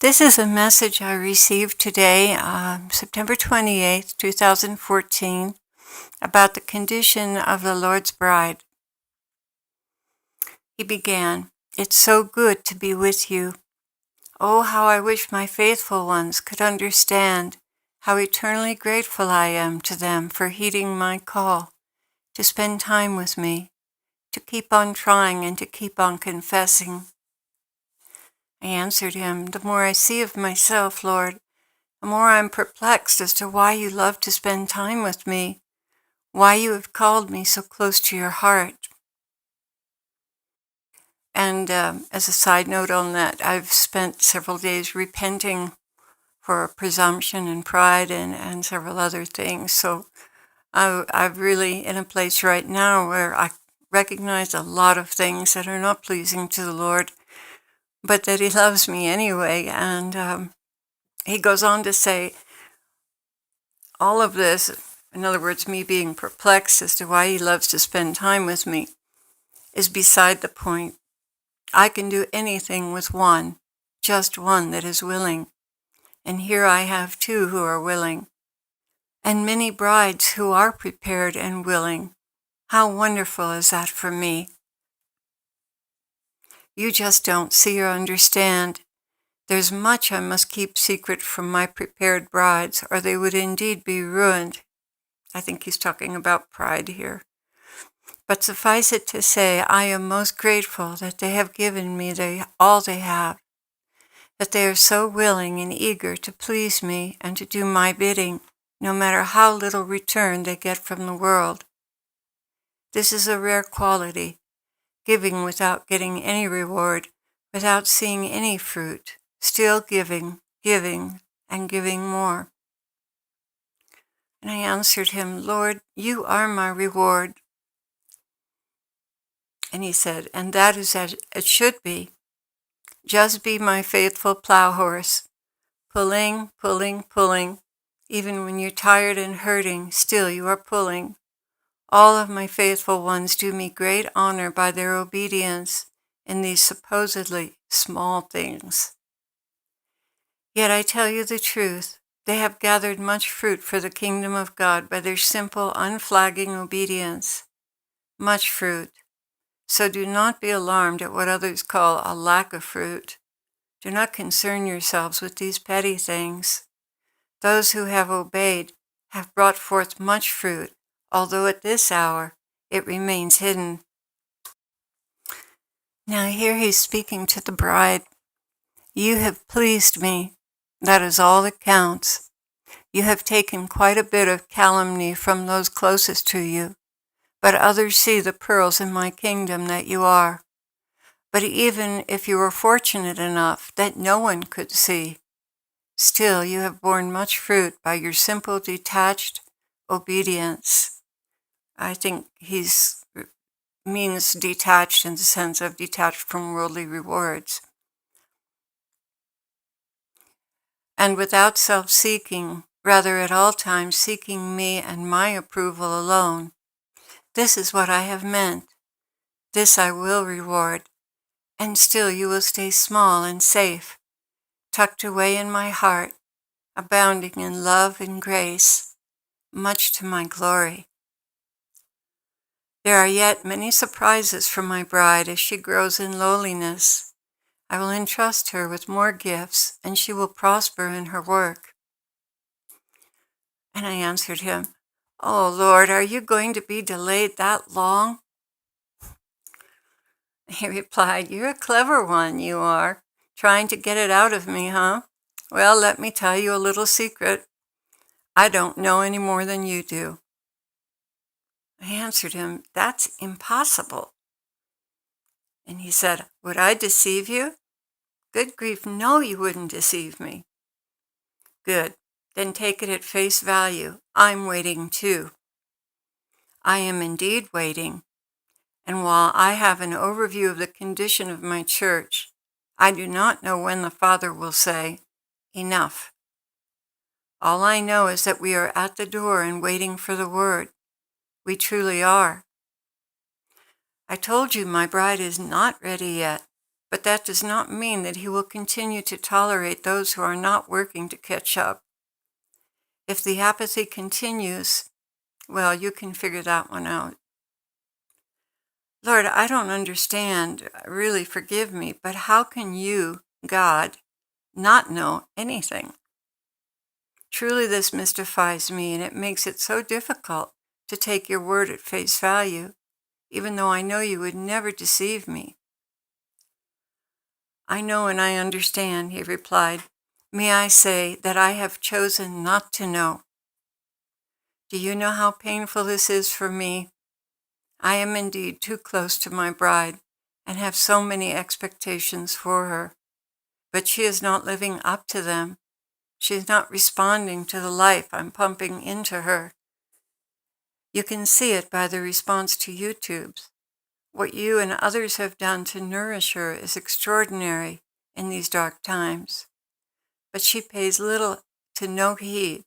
This is a message I received today, September 28th, 2014, about the condition of the Lord's bride. He began, "It's so good to be with you. Oh, how I wish my faithful ones could understand how eternally grateful I am to them for heeding my call, to spend time with me, to keep on trying and to keep on confessing." I answered him, "The more I see of myself, Lord, the more I am perplexed as to why you love to spend time with me, why you have called me so close to your heart." And as a side note on that, I've spent several days repenting for presumption and pride and several other things. So I'm really in a place right now where I recognize a lot of things that are not pleasing to the Lord, but that he loves me anyway. And he goes on to say, all of this, in other words, me being perplexed as to why he loves to spend time with me, is beside the point. I can do anything with one, just one that is willing. And here I have two who are willing, and many brides who are prepared and willing. How wonderful is that for me? You just don't see or understand. There's much I must keep secret from my prepared brides, or they would indeed be ruined. I think he's talking about pride here. But suffice it to say, I am most grateful that they have given me all they have, that they are so willing and eager to please me and to do my bidding, no matter how little return they get from the world. This is a rare quality, giving without getting any reward, without seeing any fruit, still giving, and giving more. And I answered him, "Lord, you are my reward." And he said, "And that is as it should be. Just be my faithful plow horse, pulling, even when you're tired and hurting, still you are pulling. All of my faithful ones do me great honor by their obedience in these supposedly small things. Yet I tell you the truth, they have gathered much fruit for the kingdom of God by their simple, unflagging obedience. Much fruit. So do not be alarmed at what others call a lack of fruit. Do not concern yourselves with these petty things. Those who have obeyed have brought forth much fruit, although at this hour it remains hidden." Now here he's speaking to the bride. You have pleased me. That is all that counts. You have taken quite a bit of calumny from those closest to you, but others see the pearls in my kingdom that you are. But even if you were fortunate enough that no one could see, still you have borne much fruit by your simple, detached obedience. I think he's means detached in the sense of detached from worldly rewards. And without self-seeking, rather at all times seeking me and my approval alone. This is what I have meant. This I will reward. And still you will stay small and safe, tucked away in my heart, abounding in love and grace, much to my glory. There are yet many surprises for my bride as she grows in lowliness. I will entrust her with more gifts, and she will prosper in her work. And I answered him, "Oh, Lord, are you going to be delayed that long?" He replied, "You're a clever one, you are, trying to get it out of me, huh? Well, let me tell you a little secret. I don't know any more than you do." I answered him, "That's impossible." And he said, "Would I deceive you?" "Good grief, no, you wouldn't deceive me." "Good. Then take it at face value. I'm waiting too. I am indeed waiting. And while I have an overview of the condition of my church, I do not know when the Father will say, 'Enough.' All I know is that we are at the door and waiting for the word. We truly are. I told you my bride is not ready yet, but that does not mean that he will continue to tolerate those who are not working to catch up. If the apathy continues, well, you can figure that one out. Lord, I don't understand, really forgive me, but how can you, God, not know anything? Truly this mystifies me, and it makes it so difficult to take your word at face value, even though I know you would never deceive me. I know and I understand, he replied. May I say that I have chosen not to know. Do you know how painful this is for me? I am indeed too close to my bride and have so many expectations for her, but she is not living up to them. She is not responding to the life I'm pumping into her. You can see it by the response to YouTube's. What you and others have done to nourish her is extraordinary in these dark times, but she pays little to no heed.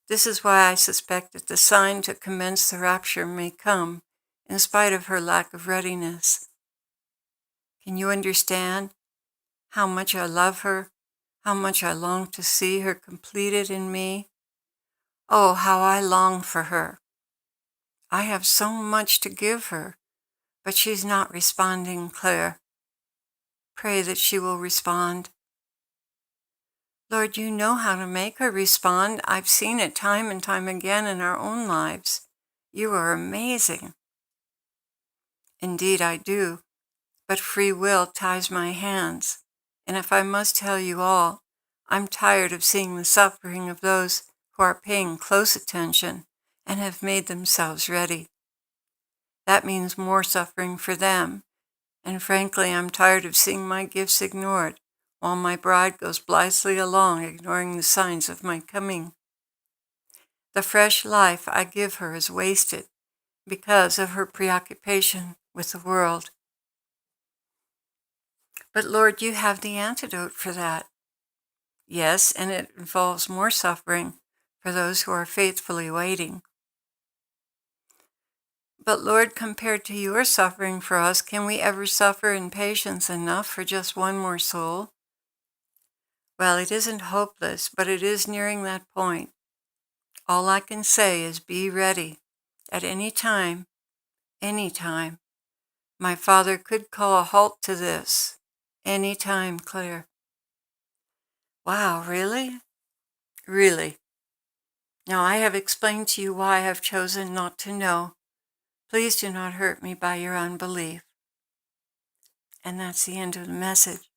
This is why I suspect that the sign to commence the rapture may come, in spite of her lack of readiness. Can you understand how much I love her, how much I long to see her completed in me? Oh, how I long for her. I have so much to give her, but she's not responding, Claire. Pray that she will respond. Lord, you know how to make her respond. I've seen it time and time again in our own lives. You are amazing. Indeed, I do, but free will ties my hands. And if I must tell you all, I'm tired of seeing the suffering of those who are paying close attention and have made themselves ready. That means more suffering for them, and frankly, I'm tired of seeing my gifts ignored while my bride goes blithely along, ignoring the signs of my coming. The fresh life I give her is wasted because of her preoccupation with the world. But Lord, you have the antidote for that. Yes, and it involves more suffering for those who are faithfully waiting. But Lord, compared to your suffering for us, can we ever suffer in patience enough for just one more soul? Well, it isn't hopeless, but it is nearing that point. All I can say is be ready. At any time, my Father could call a halt to this. Any time, Claire. Wow, really? Really? Now I have explained to you why I have chosen not to know. Please do not hurt me by your unbelief. And that's the end of the message.